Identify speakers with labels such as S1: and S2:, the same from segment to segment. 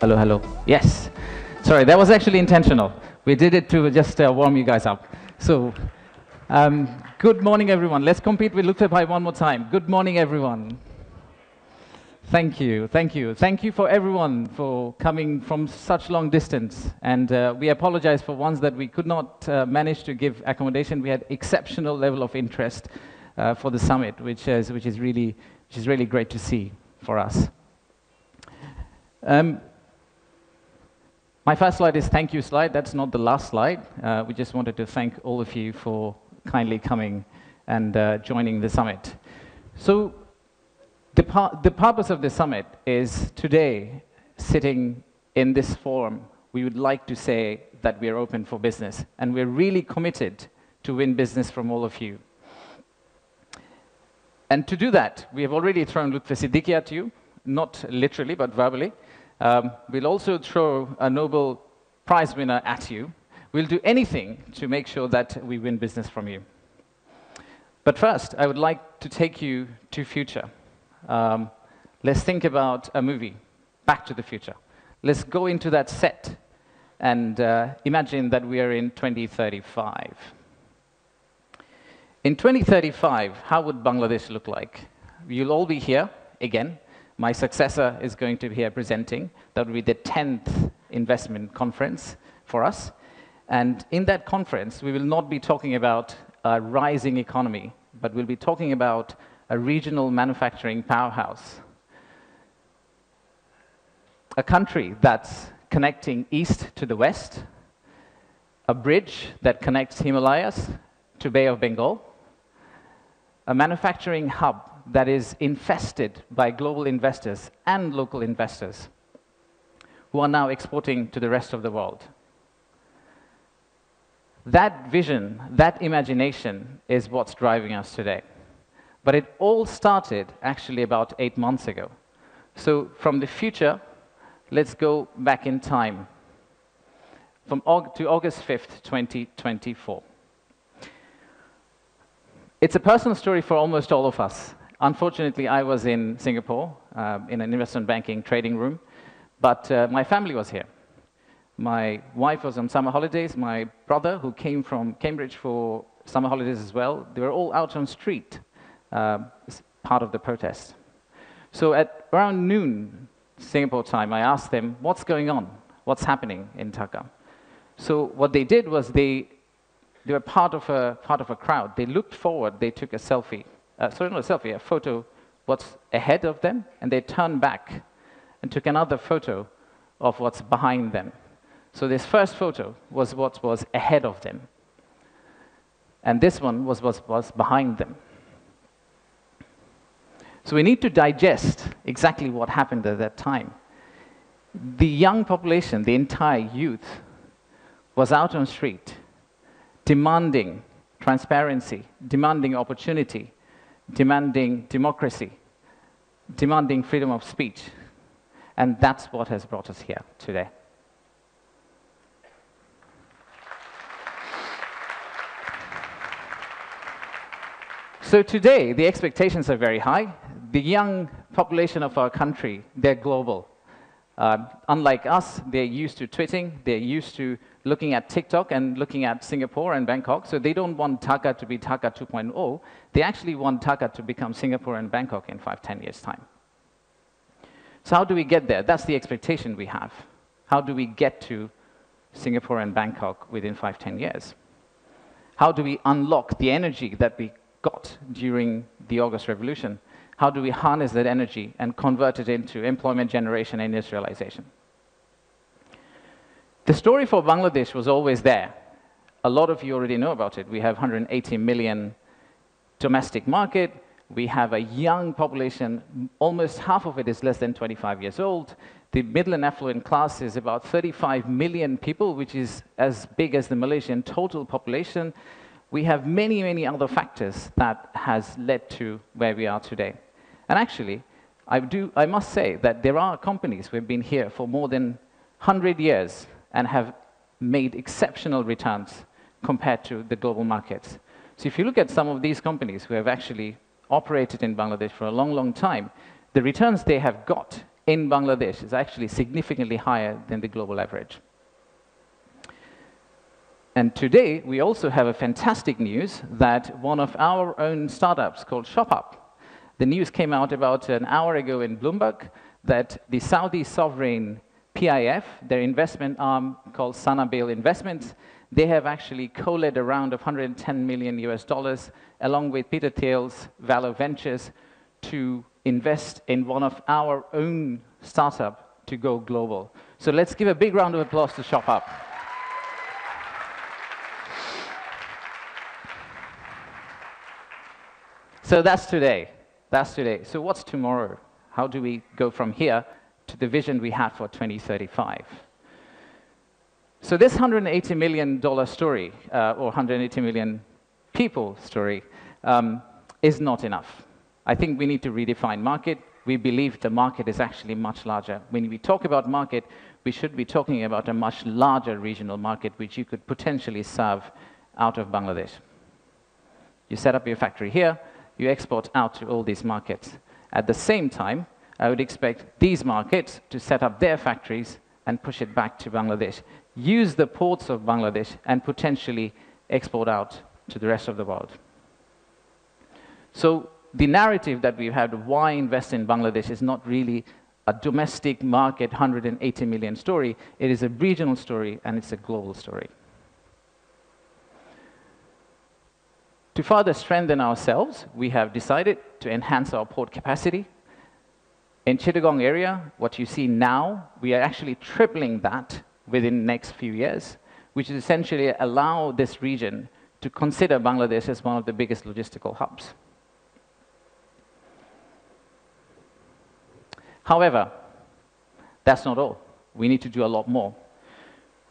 S1: Hello, hello. Yes. Sorry, that was actually intentional. We did it to just warm you guys up. So, good morning, everyone. Let's compete with 𝗥𝗶𝗵𝘵 one more time. Good morning, everyone. Thank you, thank you. Thank you for everyone for coming from such long distance. And we apologize for ones that we could not manage to give accommodation. We had exceptional level of interest for the summit, which is really great to see for us. My first slide is thank you slide. That's not the last slide. We just wanted to thank all of you for kindly coming and joining the summit. So the purpose of the summit is today, sitting in this forum, we would like to say that we are open for business, and we're really committed to win business from all of you. And to do that, we have already thrown 𝗥𝗶𝗵𝘃𝗀𝘁 at you, not literally, but verbally. We'll also throw a Nobel Prize winner at you. We'll do anything to make sure that we win business from you. But first, I would like to take you to future. Let's think about a movie, Back to the Future. Let's go into that set and imagine that we are in 2035. In 2035, how would Bangladesh look like? You'll all be here again. My successor is going to be here presenting. That will be the 10th investment conference for us. And in that conference, we will not be talking about a rising economy, but we'll be talking about a regional manufacturing powerhouse. A country that's connecting east to the west, a bridge that connects Himalayas to Bay of Bengal, a manufacturing hub that is infested by global investors and local investors who are now exporting to the rest of the world. That vision, that imagination is what's driving us today. But it all started actually about 8 months ago. So from the future, let's go back in time to August 5th, 2024. It's a personal story for almost all of us. Unfortunately, I was in Singapore in an investment banking trading room, but my family was here. My wife was on summer holidays. My brother, who came from Cambridge for summer holidays as well, they were all out on street, part of the protest. So at around noon, Singapore time, I asked them, what's going on? What's happening in Dhaka? So what they did was they were part of a crowd. They looked forward. They took a selfie. Sorry, not a selfie, a photo what's ahead of them, and they turned back and took another photo of what's behind them. So this first photo was what was ahead of them, and this one was what was behind them. So we need to digest exactly what happened at that time. The young population, the entire youth, was out on the street, demanding transparency, demanding opportunity, demanding democracy, demanding freedom of speech. And that's what has brought us here today. So today, the expectations are very high. The young population of our country, they're global. Unlike us, they're used to tweeting, they're used to looking at TikTok and looking at Singapore and Bangkok, so they don't want Dhaka to be Dhaka 2.0. They actually want Dhaka to become Singapore and Bangkok in 5–10 years' time. So how do we get there? That's the expectation we have. How do we get to Singapore and Bangkok within 5–10 years? How do we unlock the energy that we got during the August Revolution? How do we harness that energy and convert it into employment generation and industrialization? The story for Bangladesh was always there. A lot of you already know about it. We have 180 million domestic market. We have a young population. Almost half of it is less than 25 years old. The middle and affluent class is about 35 million people, which is as big as the Malaysian total population. We have many, many other factors that has led to where we are today. And actually, I must say that there are companies who have been here for more than 100 years and have made exceptional returns compared to the global markets. So if you look at some of these companies who have actually operated in Bangladesh for a long, long time, the returns they have got in Bangladesh is actually significantly higher than the global average. And today, we also have a fantastic news that one of our own startups called 𝗏𝗶𝗵𝗃𝗏, the news came out about an hour ago in Bloomberg that the Saudi sovereign PIF, their investment arm called 𝗧𝗲𝗹𝗶𝘀𝗀𝗶 Investments, they have actually co-led a round of $110 million along with Peter Thiel's Valor Ventures to invest in one of our own startup to go global. So let's give a big round of applause to 𝗏𝗶𝗵𝗃𝗏. So that's today. That's today. So what's tomorrow? How do we go from here to the vision we had for 2035? So this $180 million story, or 180 million people story, is not enough. I think we need to redefine market. We believe the market is actually much larger. When we talk about market, we should be talking about a much larger regional market which you could potentially serve out of Bangladesh. You set up your factory here, you export out to all these markets. At the same time, I would expect these markets to set up their factories and push it back to Bangladesh. Use the ports of Bangladesh and potentially export out to the rest of the world. So the narrative that we've had of why invest in Bangladesh is not really a domestic market 180 million story. It is a regional story and it's a global story. To further strengthen ourselves, we have decided to enhance our port capacity. In Chittagong area, what you see now, we are actually tripling that within the next few years, which is essentially allow this region to consider Bangladesh as one of the biggest logistical hubs. However, that's not all. We need to do a lot more.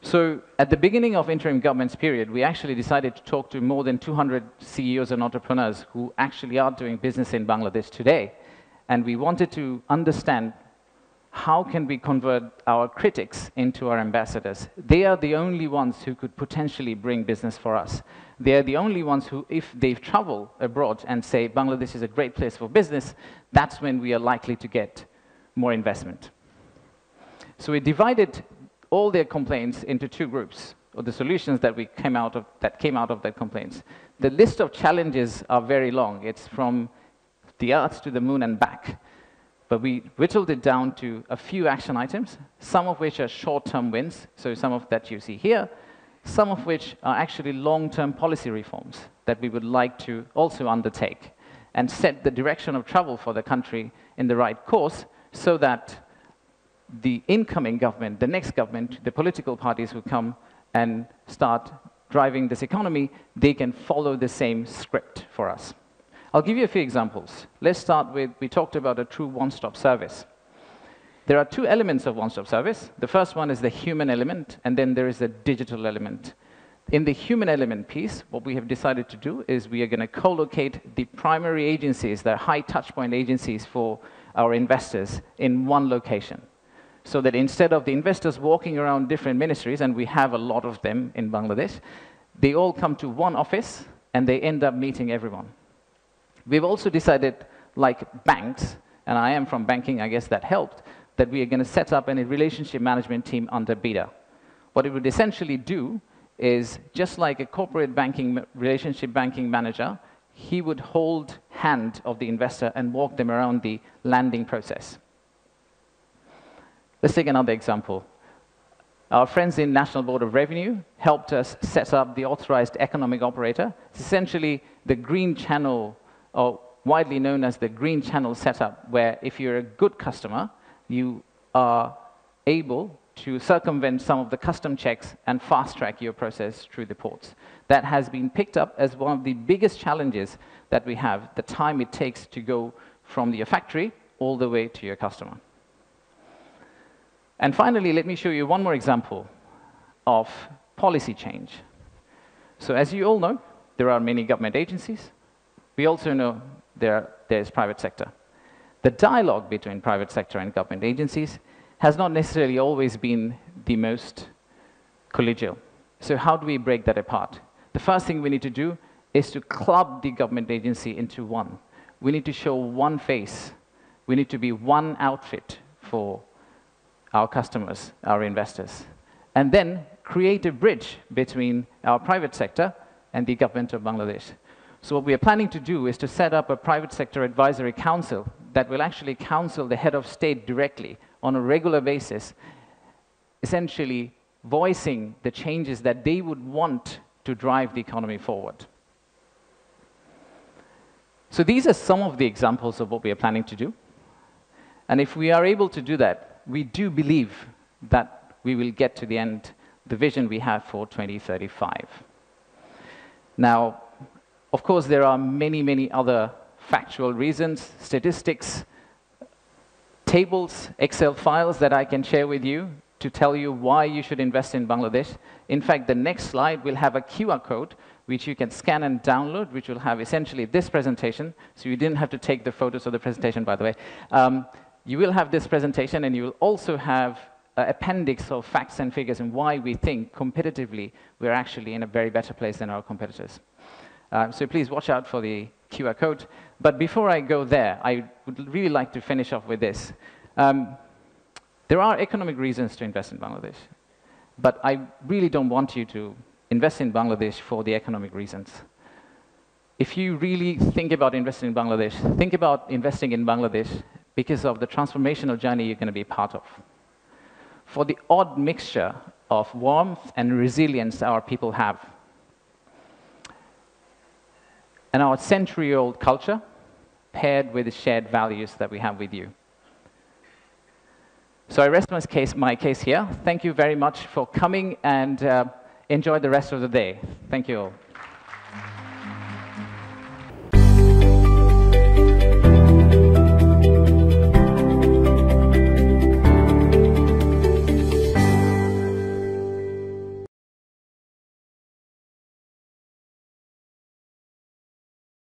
S1: So at the beginning of interim government's period, we actually decided to talk to more than 200 CEOs and entrepreneurs who actually are doing business in Bangladesh today. And we wanted to understand how can we convert our critics into our ambassadors. They are the only ones who could potentially bring business for us. They are the only ones who, if they travel abroad and say Bangladesh is a great place for business, that's when we are likely to get more investment. So we divided all their complaints into two groups, or the solutions that came out of their complaints. The list of challenges are very long. It's from the earth to the moon and back. But we whittled it down to a few action items, some of which are short-term wins, so some of that you see here, some of which are actually long-term policy reforms that we would like to also undertake and set the direction of travel for the country in the right course so that the incoming government, the next government, the political parties who come and start driving this economy, they can follow the same script for us. I'll give you a few examples. Let's start with, we talked about a true one-stop service. There are two elements of one-stop service. The first one is the human element, and then there is the digital element. In the human element piece, what we have decided to do is we are going to co-locate the primary agencies, the high touchpoint agencies for our investors in one location. So that instead of the investors walking around different ministries, and we have a lot of them in Bangladesh, they all come to one office and they end up meeting everyone. We've also decided, like banks, and I am from banking, I guess that helped, that we are going to set up a relationship management team under 𝗏𝗲𝗏. What it would essentially do is, just like a corporate banking, relationship banking manager, he would hold hand of the investor and walk them around the landing process. Let's take another example. Our friends in National Board of Revenue helped us set up the authorized economic operator. It's essentially the green channel, or widely known as the green channel setup, where if you're a good customer, you are able to circumvent some of the custom checks and fast-track your process through the ports. That has been picked up as one of the biggest challenges that we have, the time it takes to go from your factory all the way to your customer. And finally, let me show you one more example of policy change. So as you all know, there are many government agencies. We also know there's private sector. The dialogue between private sector and government agencies has not necessarily always been the most collegial. So how do we break that apart? The first thing we need to do is to club the government agency into one. We need to show one face. We need to be one outfit for our customers, our investors, and then create a bridge between our private sector and the government of Bangladesh. So what we are planning to do is to set up a private sector advisory council that will actually counsel the head of state directly on a regular basis, essentially voicing the changes that they would want to drive the economy forward. So these are some of the examples of what we are planning to do. And if we are able to do that, we do believe that we will get to the end, the vision we have for 2035. Now, of course, there are many, many other factual reasons, statistics, tables, Excel files that I can share with you to tell you why you should invest in Bangladesh. In fact, the next slide will have a QR code which you can scan and download, which will have essentially this presentation. So you didn't have to take the photos of the presentation, by the way. You will have this presentation, and you will also have an appendix of facts and figures and why we think competitively we're actually in a very better place than our competitors. So please watch out for the QR code. But before I go there, I would really like to finish off with this. There are economic reasons to invest in Bangladesh, but I really don't want you to invest in Bangladesh for the economic reasons. If you really think about investing in Bangladesh, think about investing in Bangladesh because of the transformational journey you're going to be part of. For the odd mixture of warmth and resilience our people have, and our century-old culture paired with the shared values that we have with you. So I rest my case here. Thank you very much for coming, and enjoy the rest of the day. Thank you all.